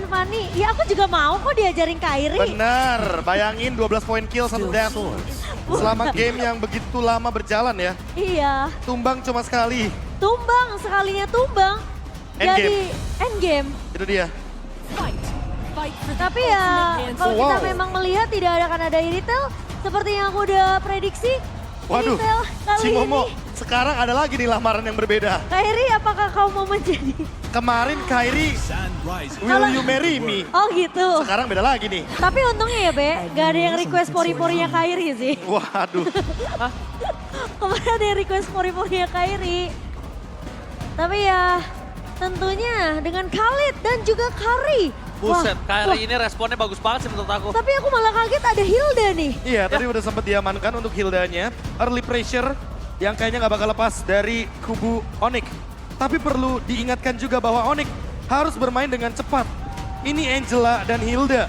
Fanny, ya aku juga mau kok diajarin Kairi. Bener, bayangin 12 poin kill, 1 death. Selama game yang begitu lama berjalan ya. Iya, Tumbang cuma sekali. tumbang, sekalinya tumbang. Endgame. Jadi endgame. Itu dia. Tapi ya kalau kita Wow. memang melihat tidak akan ada Iritel. Seperti yang aku udah prediksi. Waduh, Iritel kali si Momo. ini. Sekarang ada lagi nih lamaran yang berbeda. Kairi, apakah kau mau menjadi? Kemarin Kairi, will you marry me? Oh gitu. Sekarang beda lagi nih. Tapi untungnya ya Be, gak ada yang request pori-porinya Kairi sih. Waduh, Kemarin ada yang request pori-porinya Kairi. Tapi ya tentunya dengan Khalid dan juga Kari. Buset, Wah, Kairi ini responnya bagus banget sih menurut aku. tapi aku malah kaget ada Hilda nih. iya tadi udah sempat diamankan untuk Hildanya. Early pressure yang kayaknya nggak bakal lepas dari kubu Onyx. Tapi perlu diingatkan juga bahwa Onyx harus bermain dengan cepat. Ini Angela dan Hilda.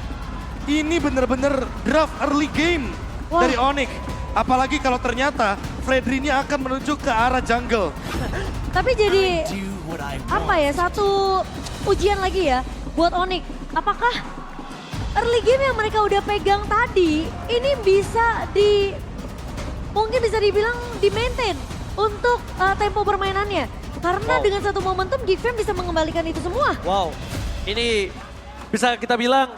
Ini bener-bener draft early game Wah. dari Onyx. Apalagi kalau ternyata Fredrinya akan menuju ke arah jungle. Tapi jadi apa ya, satu ujian lagi ya buat Onyx. Apakah early game yang mereka udah pegang tadi ini mungkin bisa dibilang di maintain untuk tempo permainannya. Karena Wow. dengan satu momentum Geek Fam bisa mengembalikan itu semua. Wow, ini bisa kita bilang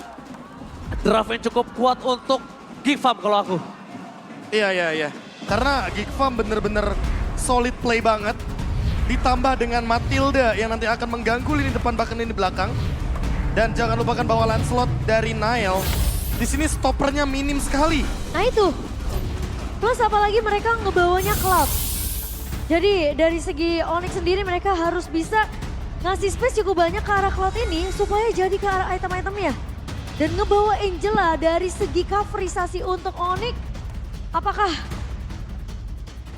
draft yang cukup kuat untuk Geek Farm kalau aku. Iya. Karena Geek Farm bener-bener solid play banget. Ditambah dengan Matilda yang nanti akan mengganggu lini depan bahkan lini belakang. Dan jangan lupakan bahwa Lancelot dari Nile. Di sini stoppernya minim sekali. Nah itu. Plus apalagi mereka ngebawanya Cloud. Jadi dari segi Onyx sendiri mereka harus bisa ngasih space cukup banyak ke arah Cloud ini supaya jadi ke arah item-itemnya. Dan ngebawa Angela dari segi coverisasi untuk Onyx. Apakah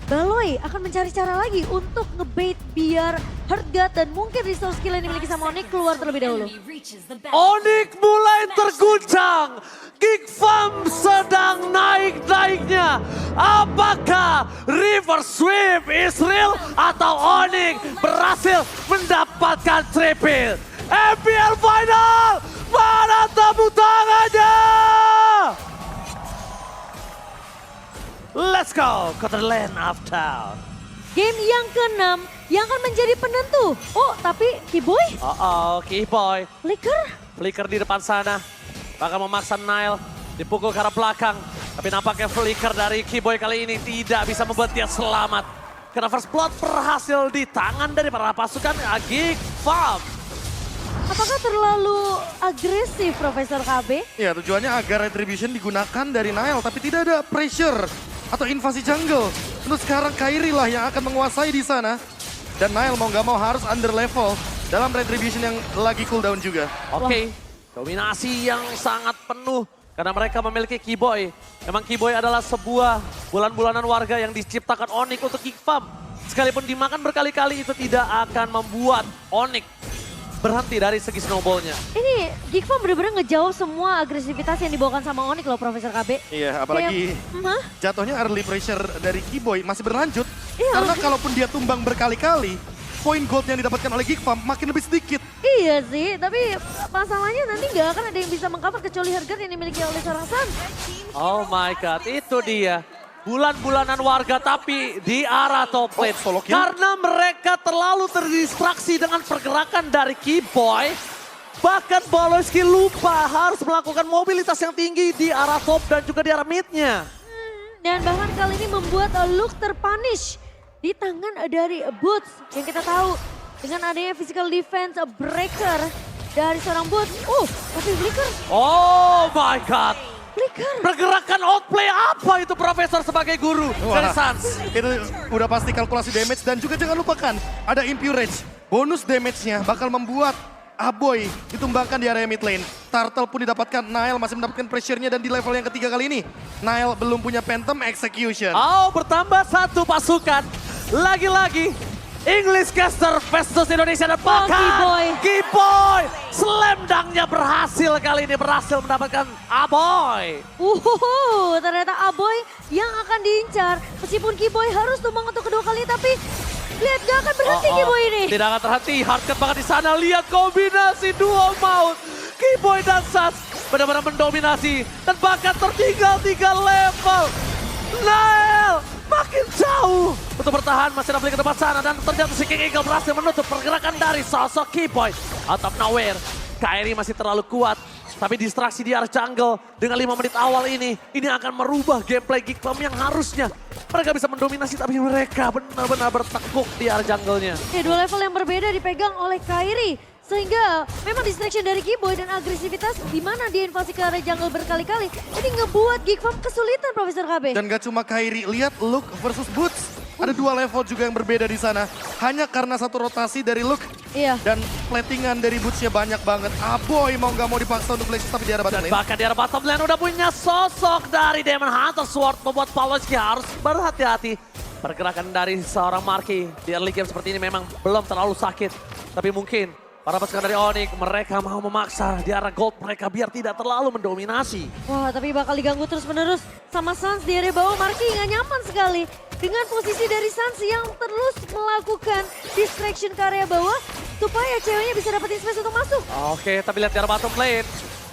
Baloy akan mencari cara lagi untuk ngebait biar Heartgut dan mungkin resource skill yang dimiliki sama Onyx keluar terlebih dahulu. Onyx mulai terguncang. Geek Farm sedang naik-naiknya. Apakah River Sweep is real atau Onyx berhasil mendapatkan triple? MPL Final, mana tepuk tangannya? Let's go ke the land of town. Game yang ke-6 yang akan menjadi penentu. Oh tapi Kiboy, Keyboy. Flicker. Flicker di depan sana. Bakal memaksa Nile. Dipukul ke arah belakang. Tapi nampaknya Flicker dari Keyboy kali ini tidak bisa membuat dia selamat. Karena first blood berhasil di tangan dari para pasukan Geek Farm. Apakah terlalu agresif Profesor KB? Ya tujuannya agar Retribution digunakan dari Nile. Tapi tidak ada pressure atau invasi jungle. Untuk sekarang Kairi lah yang akan menguasai di sana. Dan Nile mau nggak mau harus under level dalam Retribution yang lagi cooldown juga. Oke, dominasi yang sangat penuh. Karena mereka memiliki Keyboy. Memang Keyboy adalah sebuah bulan-bulanan warga yang diciptakan Onyx untuk Geek Farm. Sekalipun dimakan berkali-kali itu tidak akan membuat Onyx berhenti dari segi snowballnya. Ini Geek Farm bener-bener ngejawab semua agresivitas yang dibawakan sama Onyx loh Profesor KB. Iya, apalagi Hah? jatuhnya early pressure dari Keyboy masih berlanjut. Iya. Karena kalaupun dia tumbang berkali-kali, poin gold yang didapatkan oleh Geek Farm makin lebih sedikit. Iya sih, tapi masalahnya nanti nggak akan ada yang bisa mengcover kecuali Heartgut yang dimiliki oleh seorang Sun. Oh my god, itu dia. Bulan-bulanan warga tapi di arah top lane. solo kill. Karena mereka terlalu terdistraksi dengan pergerakan dari Keyboy. Bahkan Boloski lupa harus melakukan mobilitas yang tinggi di arah top dan juga di arah midnya. Dan bahkan kali ini membuat Luke terpunish di tangan dari Boots. Yang kita tahu dengan adanya physical defense breaker dari seorang Boots. Tapi Flicker, Oh my god. Flicker. Pergerakan outplay apa itu Profesor sebagai guru dari Wah, Suns? itu udah pasti kalkulasi damage dan juga jangan lupakan ada Impure Rage. Bonus damage-nya bakal membuat Aboy ditumbangkan di area mid lane. Turtle pun didapatkan, Nile masih mendapatkan pressure-nya dan di level yang ketiga kali ini Nile belum punya Phantom Execution. Oh, bertambah satu pasukan. Lagi-lagi English Caster versus Indonesia dan Keyboy. Keyboy. Slam dunk-nya berhasil kali ini, berhasil mendapatkan Aboy. Ternyata Aboy yang akan diincar. Meskipun Kiboy harus tumbang untuk kedua kali, tapi lihat gak akan berhenti Kiboy ini. Tidak akan terhenti, Heartcut banget di sana. Lihat kombinasi duo maut. Keyboy dan Sans benar-benar mendominasi dan bahkan tertinggal 3 level. Nael makin jauh untuk bertahan, masih ada ke depan sana dan ternyata si King Eagle berhasil menutup pergerakan dari sosok Keyboy. Out of nowhere, Kairi masih terlalu kuat. Tapi distraksi di arah jungle dengan 5 menit awal ini akan merubah gameplay Geekfam yang harusnya mereka bisa mendominasi, tapi mereka benar-benar bertekuk di arah jungle-nya. Ya, 2 level yang berbeda dipegang oleh Kairi. Sehingga memang distraction dari Keyboy dan agresivitas di mana dia invasi ke area jungle berkali-kali. Ini ngebuat Geekfam kesulitan, Profesor KB. Dan gak cuma Kairi, lihat Luke versus Boots. Ada 2 level juga yang berbeda di sana. Hanya karena satu rotasi dari Luke. Iya. Dan platingan dari Bootsnya banyak banget. Aboy mau gak mau dipaksa untuk flash tapi di arah bottom lane. Bahkan di arah bottom lane udah punya sosok dari Demon Hunter Sword membuat Pawlowski harus berhati-hati. Pergerakan dari seorang Marky di early game seperti ini memang belum terlalu sakit. Tapi mungkin para pasukan dari Onyx mereka mau memaksa di arah gold mereka biar tidak terlalu mendominasi. Wah, tapi bakal diganggu terus-menerus sama Sans di area bawah. Marky nggak nyaman sekali dengan posisi dari Sans yang terus melakukan distraction ke area bawah supaya ceweknya bisa dapetin space untuk masuk. Oke, tapi lihat di arah bottom lane.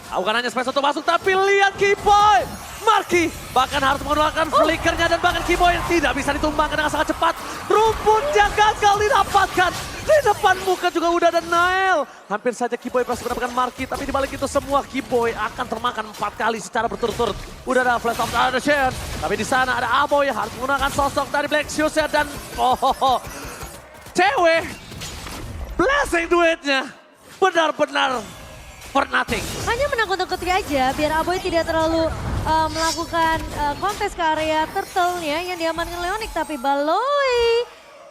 Bukan hanya space untuk masuk, tapi lihat Keyboy. Marky bahkan harus menggunakan flickernya dan bahkan Keyboy tidak bisa ditumbangkan dengan sangat cepat. Rumputnya gagal didapatkan. Di depan muka juga udah ada Nael. Hampir saja Keyboy berhasil mendapatkan Marky, tapi dibalik itu semua Keyboy akan termakan 4 kali secara berturut-turut. Udah ada Flash of the Shen, tapi di sana ada Aboy harus menggunakan sosok dari Black Shoes dan cewek. Blessing duetnya benar-benar for nothing. Hanya menakut-nakuti aja biar Aboy tidak terlalu melakukan kontes ke area turtle-nya yang diamankan oleh Onyx. Tapi Baloi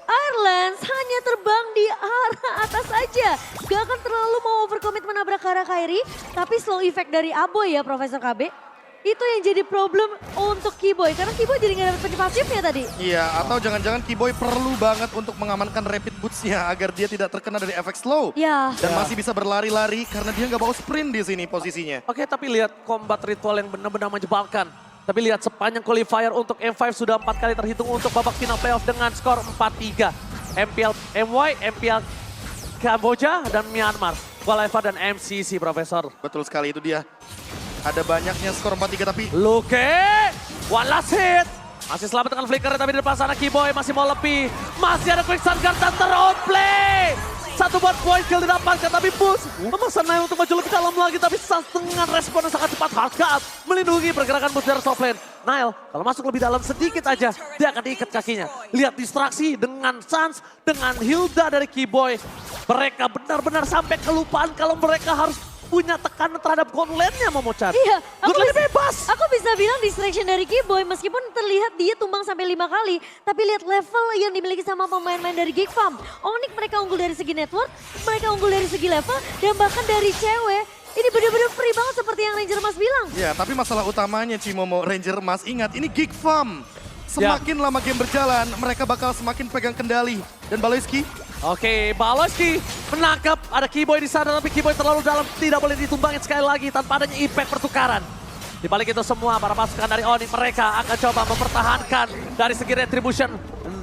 Irelands hanya terbang di arah atas aja. Gak akan terlalu mau overcommit menabrak ke arah Kairi. Tapi slow effect dari Aboy ya Profesor KB. Itu yang jadi problem untuk Keyboy. Karena Keyboy jadi gak dapet penyebab pasifnya tadi. Iya, atau jangan-jangan Keyboy perlu banget untuk mengamankan rapid boots-nya agar dia tidak terkena dari efek slow. Ya. Dan masih bisa berlari-lari karena dia nggak bawa sprint di sini posisinya. Oke, tapi lihat combat ritual yang benar-benar menjebalkan. Tapi lihat sepanjang qualifier untuk M5 sudah 4 kali terhitung untuk babak final playoff dengan skor 4-3. MPL MY, MPL Kamboja, dan Myanmar. Qualifier dan MCC, Profesor. Betul sekali, itu dia. Ada banyaknya skor 4-3 tapi... Luke, one last hit. Masih selamat dengan flicker, tapi di depan sana Keyboy masih mau lebih. Masih ada quick stun guard dan ter-outplay. Satu buat point kill didapatkan, tapi Boots memaksa Nail untuk maju lebih dalam lagi. Tapi Sans dengan respon yang sangat cepat, Hardcut melindungi pergerakan Boots dari top lane. Nail kalau masuk lebih dalam sedikit aja, dia akan diikat kakinya. Lihat distraksi dengan Sans, dengan Hilda dari Keyboy. Mereka benar-benar sampai kelupaan kalau mereka harus punya tekanan terhadap gold lane-nya, Momochan. Iya, Gold lane bebas. Aku bisa bilang distraction dari Keyboy meskipun terlihat dia tumbang sampai 5 kali. Tapi lihat level yang dimiliki sama pemain-pemain dari Geekfam. Onyx mereka unggul dari segi network, mereka unggul dari segi level, dan bahkan dari cewek. Ini benar-benar free banget seperti yang Ranger Mas bilang. Ya, tapi masalah utamanya Cimomo, Ranger Mas ingat ini Geekfam. Semakin lama game berjalan, mereka bakal semakin pegang kendali. Dan Baloyski, Oke, Baloyski menangkap ada Keyboy di sana, tapi Keyboy terlalu dalam, tidak boleh ditumbangin sekali lagi tanpa adanya impact pertukaran. Di balik itu semua, para pasukan dari Onyx mereka akan coba mempertahankan dari segi retribution.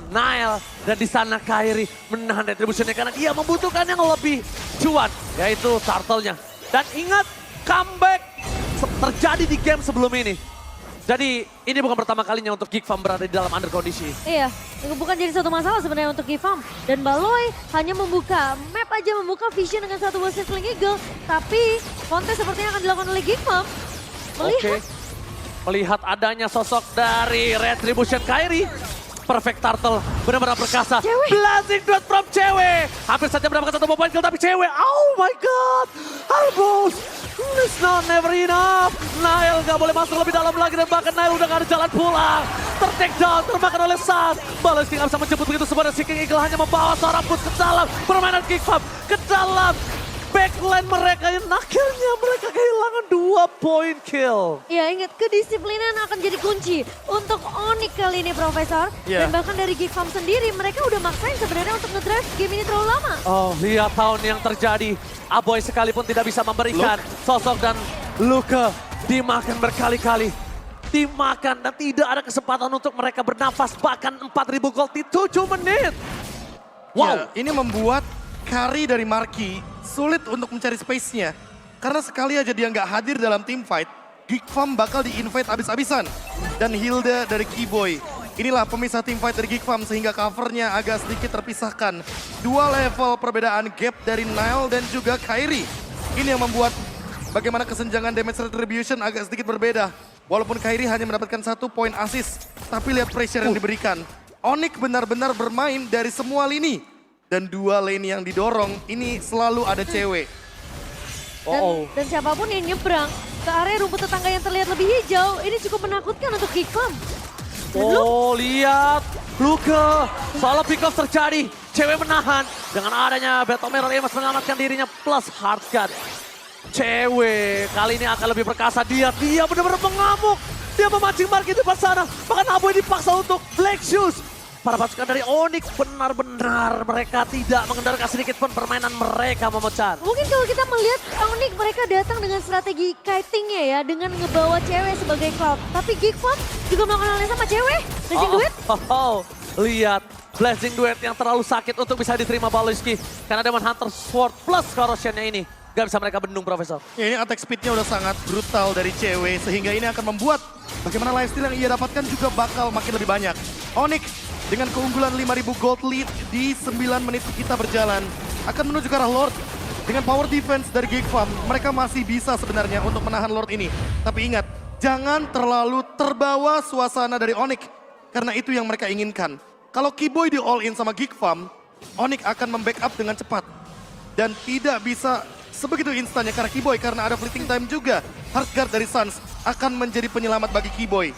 Nail dan di sana Kairi menahan retributionnya karena dia membutuhkan yang lebih cuan, yaitu turtle-nya. Dan ingat, comeback terjadi di game sebelum ini. Jadi ini bukan pertama kalinya untuk Geekfam berada di dalam under kondisi. Iya, bukan jadi satu masalah sebenarnya untuk Geekfam. Dan Baloi hanya membuka map aja, membuka vision dengan satu Wasted Fling Eagle. Tapi kontes sepertinya akan dilakukan oleh Geekfam. Oke, melihat adanya sosok dari Retribution Kairi. Perfect Turtle, benar-benar perkasa. Cewek. Blazing Dot from cewek. Hampir saja mendapatkan satu point kill, tapi cewek. Oh my god, Albus. It's not never enough. Nail gak boleh masuk lebih dalam lagi dan bahkan Nail udah gak ada jalan pulang. Ter-take down, termakan oleh Sans. Baloyski gak bisa menjemput begitu sebenarnya. Si King Eagle hanya membawa seorang Boots ke dalam permainan Geekfam. Ke dalam backline mereka yang akhirnya mereka kehilangan 2 point kill. Ya ingat, kedisiplinan akan jadi kunci untuk Onyx kali ini Profesor. Iya. Dan bahkan dari Geekfam sendiri mereka udah maksain sebenarnya untuk ngedrive game ini terlalu lama. Oh, lihat tahun yang terjadi. Aboy sekalipun tidak bisa memberikan sosok dan Luka dimakan berkali-kali. Dimakan dan tidak ada kesempatan untuk mereka bernafas. Bahkan 4.000 gold di 7 menit. Wow. Ya, ini membuat carry dari Marky sulit untuk mencari space-nya. Karena sekali aja dia nggak hadir dalam team fight, Geek Fam bakal di-invite abis-abisan. Dan Hilda dari Keyboy. Inilah pemisah team fight dari Geek Fam sehingga covernya agak sedikit terpisahkan. 2 level perbedaan gap dari Nile dan juga Kairi. Ini yang membuat bagaimana kesenjangan damage retribution agak sedikit berbeda. Walaupun Kairi hanya mendapatkan 1 poin assist, tapi lihat pressure yang diberikan. Onyx benar-benar bermain dari semua lini. Dan 2 lane yang didorong, ini selalu ada cewek. Dan siapapun yang nyebrang ke area rumput tetangga yang terlihat lebih hijau, ini cukup menakutkan untuk Geek Fam. Lihat. Luka. Soalnya pick off terjadi. Cewek menahan. Dengan adanya Battle Mirror Amos menyelamatkan dirinya plus Hardcut. Cewek kali ini akan lebih perkasa. Dia benar-benar mengamuk. Dia memancing mark di depan sana. Bahkan Aboy dipaksa untuk Black Shoes. Para pasukan dari Onyx benar-benar mereka tidak mengendalikan sedikit pun permainan mereka memecah. Mungkin kalau kita melihat Onyx mereka datang dengan strategi kitingnya ya, dengan ngebawa cewek sebagai cloud. Tapi Geek Fam juga melakukan hal yang sama cewek, Blazing Duet. Lihat Blazing Duet yang terlalu sakit untuk bisa diterima Baloyski. Karena Demon Hunter Sword plus corrosionnya ini gak bisa mereka bendung, Profesor. Ya, ini attack speednya udah sangat brutal dari cewek sehingga ini akan membuat bagaimana lifesteal yang ia dapatkan juga bakal makin lebih banyak. Onyx dengan keunggulan 5.000 gold lead di 9 menit kita berjalan akan menuju ke arah Lord. Dengan power defense dari Geek Fam, mereka masih bisa sebenarnya untuk menahan Lord ini. Tapi ingat, jangan terlalu terbawa suasana dari Onyx karena itu yang mereka inginkan. Kalau Keyboy di all in sama Geek Fam, Onyx akan membackup dengan cepat dan tidak bisa sebegitu instannya karena Keyboy karena ada fleeting time juga. Hardguard dari Suns akan menjadi penyelamat bagi Keyboy.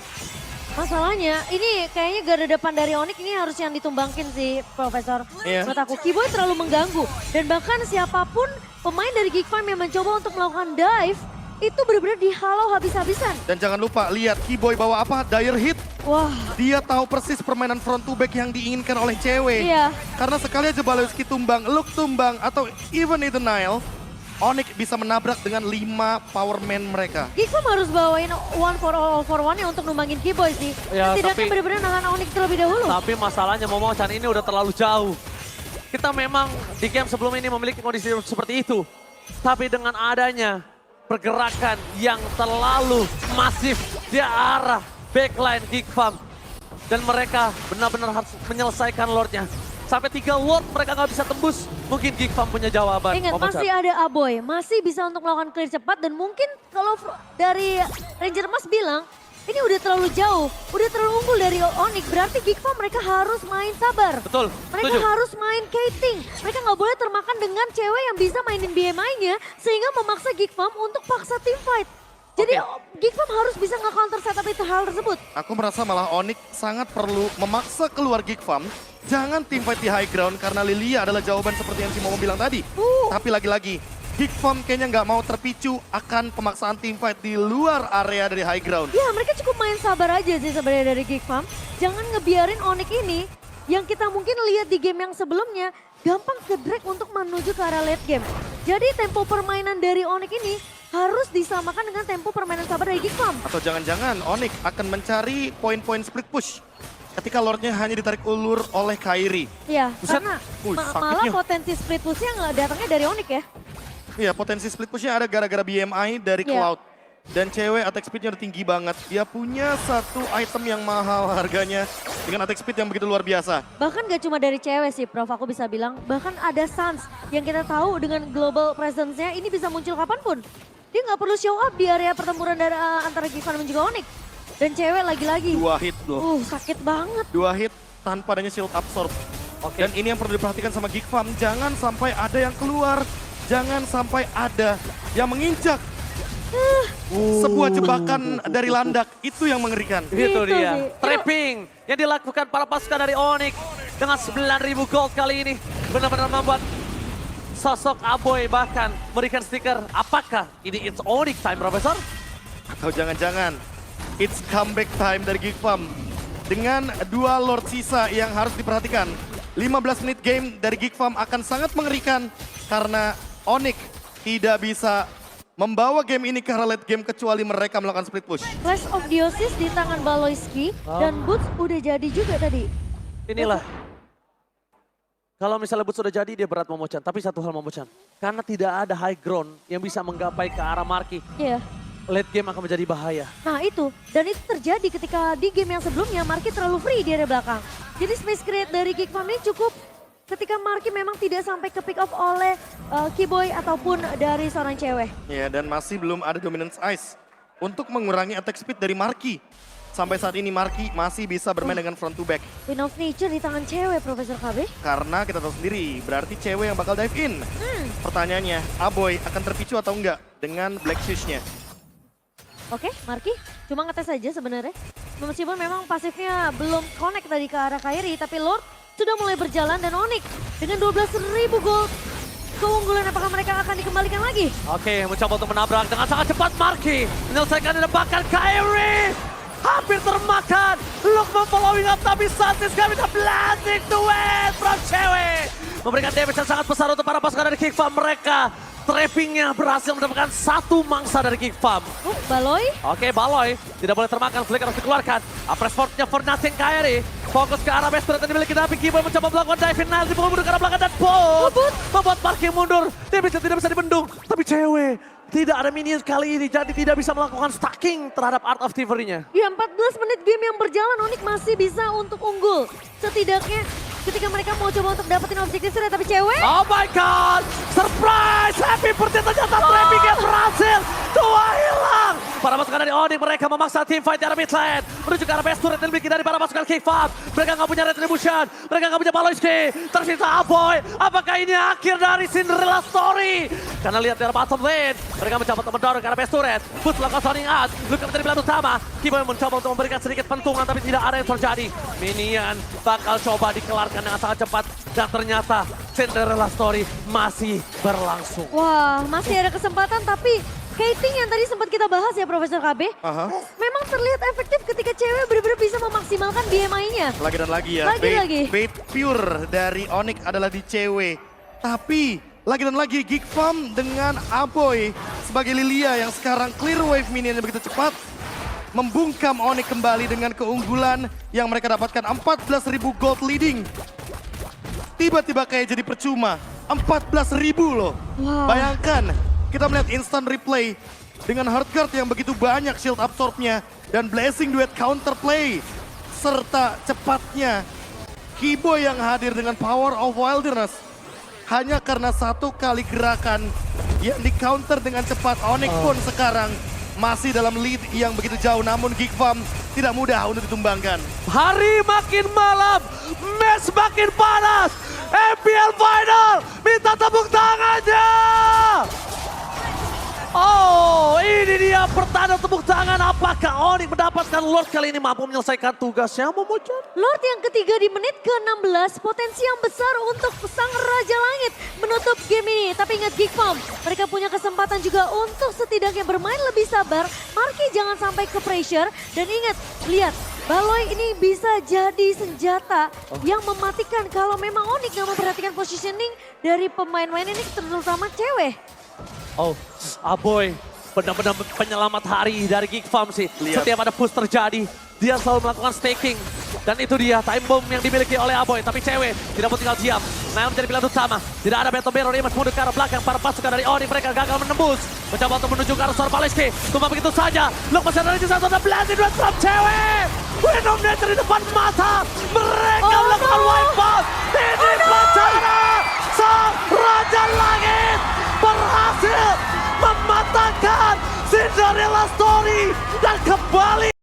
Masalahnya ini kayaknya garda depan dari Onyx ini harus yang ditumbangkin sih Profesor. Iya. Menurut aku Keyboy terlalu mengganggu. Dan bahkan siapapun pemain dari Geek Fam yang mencoba untuk melakukan dive itu benar-benar dihalau habis-habisan. Dan jangan lupa lihat Keyboy bawa apa? Dire Hit. Wah. Dia tahu persis permainan front to back yang diinginkan oleh cewek. Iya. Karena sekali aja Baloyski tumbang, Luke tumbang, atau even itu Nile, Onyx bisa menabrak dengan 5 power man mereka. Geek Fam harus bawain one for all for one ya untuk numbangin Keyboy sih. Ya, Setidaknya tapi- benar-benar nahan Onyx terlebih dahulu. Tapi masalahnya Momo-chan ini udah terlalu jauh. Kita memang di game sebelum ini memiliki kondisi seperti itu. Tapi dengan adanya pergerakan yang terlalu masif di arah backline Geek Fam. Dan mereka benar-benar harus menyelesaikan Lordnya. Sampai 3 Lord mereka nggak bisa tembus. Mungkin Geek Fam punya jawaban. Ingat Momo-chan. masih ada Aboy, masih bisa untuk melakukan clear cepat dan mungkin kalau dari Ranger Mas bilang ini udah terlalu jauh, udah terlalu unggul dari Onyx, berarti Geek Fam mereka harus main sabar. Betul, Mereka setuju. harus main kiting. Mereka nggak boleh termakan dengan cewek yang bisa mainin BMI-nya sehingga memaksa Geek Fam untuk paksa team fight. Jadi Geek Fam harus bisa nge-counter setup itu hal tersebut. Aku merasa malah Onyx sangat perlu memaksa keluar Geek Fam. Jangan team fight di high ground karena Lilia adalah jawaban seperti yang si Momo bilang tadi. Tapi lagi-lagi, Geek Fam kayaknya nggak mau terpicu akan pemaksaan team fight di luar area dari high ground. Ya mereka cukup main sabar aja sih sebenarnya dari Geek Fam. Jangan ngebiarin Onyx ini yang kita mungkin lihat di game yang sebelumnya gampang ke drag untuk menuju ke arah late game. Jadi tempo permainan dari Onyx ini harus disamakan dengan tempo permainan sabar dari Geek Fam. Atau jangan-jangan Onyx akan mencari poin-poin split push ketika Lordnya hanya ditarik ulur oleh Kairi. Iya, Buset. karena malah Sakitnya. potensi split pushnya nggak datangnya dari Onyx ya. Iya, potensi split pushnya ada gara-gara BMI dari Iya. Cloud. Dan cewek attack speednya udah tinggi banget. Dia punya satu item yang mahal harganya dengan attack speed yang begitu luar biasa. Bahkan gak cuma dari cewek sih Prof, aku bisa bilang. Bahkan ada Suns yang kita tahu dengan global presence-nya ini bisa muncul kapanpun. Dia nggak perlu show up di area pertempuran dari, antara Geek Fam dan juga Onyx. Dan cewek lagi-lagi. 2 hit loh. Sakit banget. 2 hit tanpa adanya shield absorb. Oke. Dan ini yang perlu diperhatikan sama Geek Fam. Jangan sampai ada yang keluar. Jangan sampai ada yang menginjak. Sebuah jebakan dari landak. Itu yang mengerikan. Itu Gitu dia. sih. Trapping yang dilakukan para pasukan dari Onyx dengan 9.000 gold kali ini. Benar-benar membuat sosok Aboy bahkan memberikan stiker. Apakah ini it's Onyx time, Profesor? Atau jangan-jangan it's comeback time dari Geek Fam. Dengan 2 Lord sisa yang harus diperhatikan. 15 menit game dari Geek Fam akan sangat mengerikan. Karena Onyx tidak bisa membawa game ini ke arah late game kecuali mereka melakukan split push. Flash of Diosis di tangan Baloyski dan Boots udah jadi juga tadi. Inilah Kalau misalnya Boots sudah jadi dia berat Momochan. Tapi satu hal Momochan. Karena tidak ada high ground yang bisa menggapai ke arah Marky. Iya. Late game akan menjadi bahaya. Nah itu, dan itu terjadi ketika di game yang sebelumnya Marky terlalu free di area belakang. Jadi space create dari Geekfam ini cukup ketika Marky memang tidak sampai ke pick off oleh Keyboy ataupun dari seorang cewek. Ya, dan masih belum ada dominance ice untuk mengurangi attack speed dari Marky. Sampai saat ini Marky masih bisa bermain dengan front to back. Win of Nature di tangan cewek, Profesor KB. Karena kita tahu sendiri, berarti cewek yang bakal dive in. Pertanyaannya, Aboy akan terpicu atau enggak dengan Black Shoes-nya? Oke, Marky cuma ngetes saja sebenarnya. Meskipun memang pasifnya belum connect tadi ke arah Kairi, tapi Lord sudah mulai berjalan dan Onyx dengan 12.000 gold. Keunggulan apakah mereka akan dikembalikan lagi? Oke, mencoba untuk menabrak dengan sangat cepat Marky. Menyelesaikan dan bahkan Kairi. Hampir termakan. Lukman following up tapi Santis gak bisa blasting to win from cewek. Memberikan damage yang sangat besar untuk para pasukan dari Geekfam. Mereka trappingnya berhasil mendapatkan satu mangsa dari Geekfam. Baloy. Oke, Baloy tidak boleh termakan. Flick harus dikeluarkan. Press forward-nya for nothing Kairi. Fokus ke arah base turret yang dimiliki tapi Keyboy mencoba melakukan diving nail. Dipukul mundur ke arah belakang dan membuat Marky mundur. Dia tidak bisa dibendung. Tapi cewek tidak ada minion kali ini, jadi tidak bisa melakukan stacking terhadap Art of Thievery-nya. Ya 14 menit game yang berjalan, Onyx masih bisa untuk unggul. Setidaknya ketika mereka mau coba untuk dapetin objektif sudah, tapi cewek. Oh my god, surprise! Happy birthday ternyata trappingnya berhasil. Dua hilang. Para pasukan dari Onyx mereka memaksa team fight di arah mid lane. Menuju ke arah base turret yang dimiliki dari para pasukan Geekfam. Mereka nggak punya retribution, mereka nggak punya Baloyski. Tersisa Aboy. Apakah ini akhir dari Cinderella story? Karena lihat dari bottom lane, mereka mencoba untuk mendorong ke arah base turret. Boots melakukan sounding out. Luka menjadi pilihan utama. Keyboy mencoba untuk memberikan sedikit pentungan tapi tidak ada yang terjadi. Minion bakal coba dikelarkan dengan sangat cepat. Dan ternyata Cinderella story masih berlangsung. Wah, masih ada kesempatan tapi Kating yang tadi sempat kita bahas ya Profesor KB. Memang terlihat efektif ketika cewek benar-benar bisa memaksimalkan BMI-nya. Lagi dan lagi ya, Lagi. bait pure dari Onyx adalah di cewek. Tapi lagi dan lagi Geekfam dengan Aboy sebagai Lilia yang sekarang clear wave minion begitu cepat. Membungkam Onyx kembali dengan keunggulan yang mereka dapatkan 14.000 gold leading. Tiba-tiba kayak jadi percuma, 14.000 loh. Wow. Bayangkan, kita melihat instant replay dengan Heartguard yang begitu banyak shield absorbnya dan Blessing duet counterplay. Serta cepatnya Keyboy yang hadir dengan Power of Wilderness. Hanya karena satu kali gerakan yang di counter dengan cepat, Onyx pun sekarang masih dalam lead yang begitu jauh. Namun Geekfam tidak mudah untuk ditumbangkan. Hari makin malam, match makin panas. MPL Final, minta tepuk tangannya. Oh, ini dia pertanda tepuk tangan. Apakah Onyx mendapatkan Lord kali ini mampu menyelesaikan tugasnya, Momochan? Lord yang ketiga di menit ke-16, potensi yang besar untuk sang Raja Langit menutup game ini. Tapi ingat Geekfam, mereka punya kesempatan juga untuk setidaknya bermain lebih sabar. Marky jangan sampai ke pressure. Dan ingat, lihat, Baloy ini bisa jadi senjata yang mematikan kalau memang Onyx nggak memperhatikan positioning dari pemain-pemain ini, terutama cewek. Oh, Aboy benar-benar penyelamat hari dari Geekfam sih. Lihat. Setiap ada push terjadi, dia selalu melakukan staking. Dan itu dia time bomb yang dimiliki oleh Aboy. Tapi cewek tidak mau tinggal diam. Nah, menjadi pilihan utama. Tidak ada battle mirror image mundur ke arah belakang. Para pasukan dari Onyx mereka gagal menembus. Mencoba untuk menuju ke arah suara Baloyski. Cuma begitu saja. Look masih ada di satu. Ada blazing duet from cewek. Win of Nature di depan mata. Mereka melakukan wipeout. Ini bencana. Sang Raja Langit berhasil mematahkan Cinderella Story dan kembali